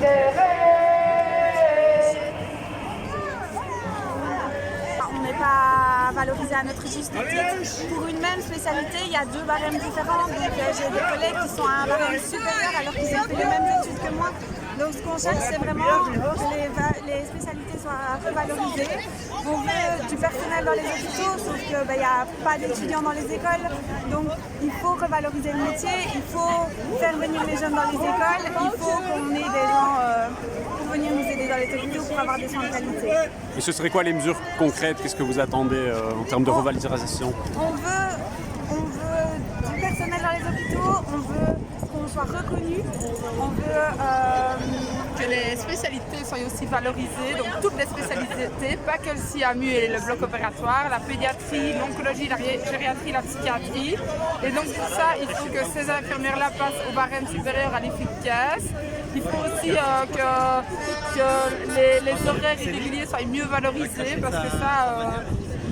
On n'est pas valorisé à notre juste titre. Pour une même spécialité, il y a deux barèmes différents. Donc j'ai des collègues qui sont à un barème supérieur alors qu'ils ont fait les mêmes études que moi. Donc ce qu'on cherche, c'est vraiment que les spécialités soient revalorisées. On veut du personnel dans les hôpitaux, sauf qu'il n'y a pas d'étudiants dans les écoles. Donc il faut revaloriser le métier, il faut faire venir les jeunes dans les écoles, il faut qu'on ait des gens pour venir nous aider dans les hôpitaux pour avoir des soins de qualité. Et ce serait quoi les mesures concrètes? Qu'est-ce que vous attendez en termes de revalorisation? On veut du personnel dans les hôpitaux, on veut qu'on soit reconnu, on veut que les spécialités soient aussi valorisées, donc toutes les spécialités, pas que le CIAMU et le bloc opératoire, la pédiatrie, l'oncologie, la gériatrie, la psychiatrie. Et donc pour ça, il faut que ces infirmières-là passent au barème supérieur à l'efficace. Il faut aussi que les horaires irréguliers soient mieux valorisés parce que ça,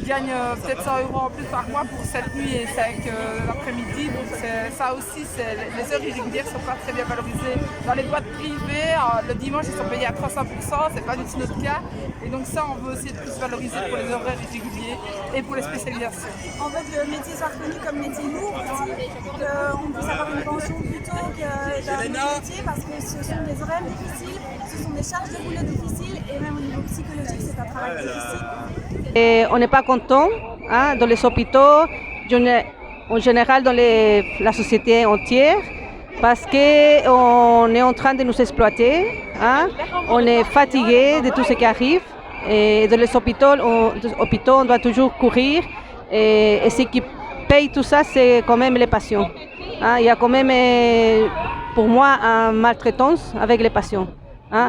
ils gagnent peut-être 100 € en plus par mois pour 7 nuits et 5 l'après-midi. Donc ça aussi, les heures irrégulières ne sont pas très bien valorisées. Dans les boîtes privées, le dimanche, ils sont payés à 300%, c'est pas du tout notre cas. Et donc ça, on veut aussi être plus valorisé pour les horaires irréguliers et pour les spécialisations. On veut que le métier soit reconnu comme métier lourd aussi, qu'on puisse avoir une pension plutôt que d'un métier parce que ce sont des horaires difficiles, ce sont des charges de boulot difficiles et même au niveau psychologique, c'est un travail difficile. Et on n'est pas content dans les hôpitaux, en général dans la société entière, parce qu'on est en train de nous exploiter. On est fatigué de tout ce qui arrive. Et dans les hôpitaux, on doit toujours courir. Et ce qui paye tout ça, c'est quand même les patients. Il y a quand même, pour moi, une maltraitance avec les patients.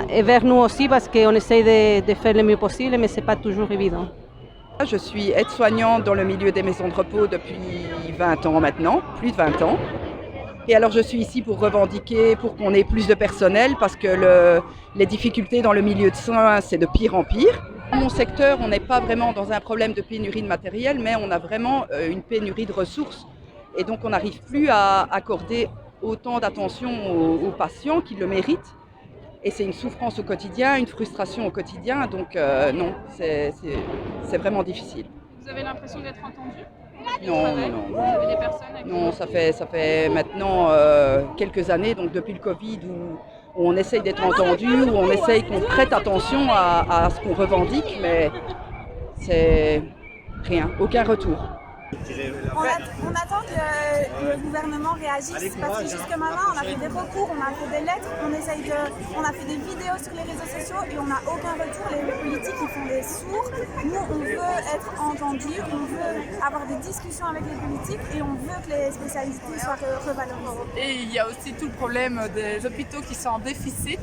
Et vers nous aussi, parce qu'on essaye de faire le mieux possible, mais ce n'est pas toujours évident. Je suis aide-soignante dans le milieu des maisons de repos depuis 20 ans maintenant, plus de 20 ans. Et alors je suis ici pour revendiquer, pour qu'on ait plus de personnel, parce que les difficultés dans le milieu de soins, c'est de pire en pire. Dans mon secteur, on n'est pas vraiment dans un problème de pénurie de matériel, mais on a vraiment une pénurie de ressources. Et donc on n'arrive plus à accorder autant d'attention aux patients qui le méritent. Et c'est une souffrance au quotidien, une frustration au quotidien, donc non, c'est vraiment difficile. Vous avez l'impression d'être entendu? Non. Vous avez des personnes avec Non, ça fait maintenant quelques années, donc depuis le Covid, où on essaye d'être entendu, où on essaye qu'on prête attention à ce qu'on revendique, mais c'est rien, aucun retour. On attend que le gouvernement réagisse parce que jusque maintenant on a fait des recours, on a fait des lettres, on a fait des vidéos sur les réseaux sociaux et on n'a aucun retour. Les politiques ils font des sourds. Nous on veut être entendus, on veut avoir des discussions avec les politiques et on veut que les spécialités soient revalorisées. Et il y a aussi tout le problème des hôpitaux qui sont en déficit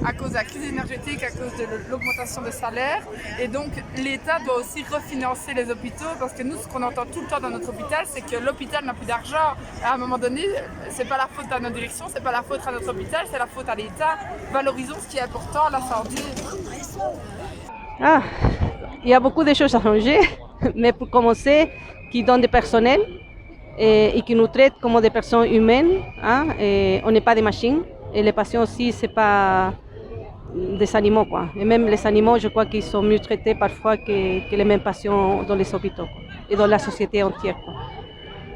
à cause de la crise énergétique, à cause de l'augmentation des salaires. Et donc l'État doit aussi refinancer les hôpitaux parce que nous ce qu'on entend tout le temps dans notre hôpital, c'est que l'hôpital n'a plus d'argent. À un moment donné, c'est pas la faute à notre direction, c'est pas la faute à notre hôpital, c'est la faute à l'État. Valorisons ce qui est important, la santé. Il y a beaucoup de choses à changer, mais pour commencer, qui donnent du personnel et qui nous traitent comme des personnes humaines. Et on n'est pas des machines. Et les patients aussi, c'est pas des animaux, quoi. Et même les animaux, je crois qu'ils sont mieux traités parfois que les mêmes patients dans les hôpitaux, quoi, et dans la société entière, quoi.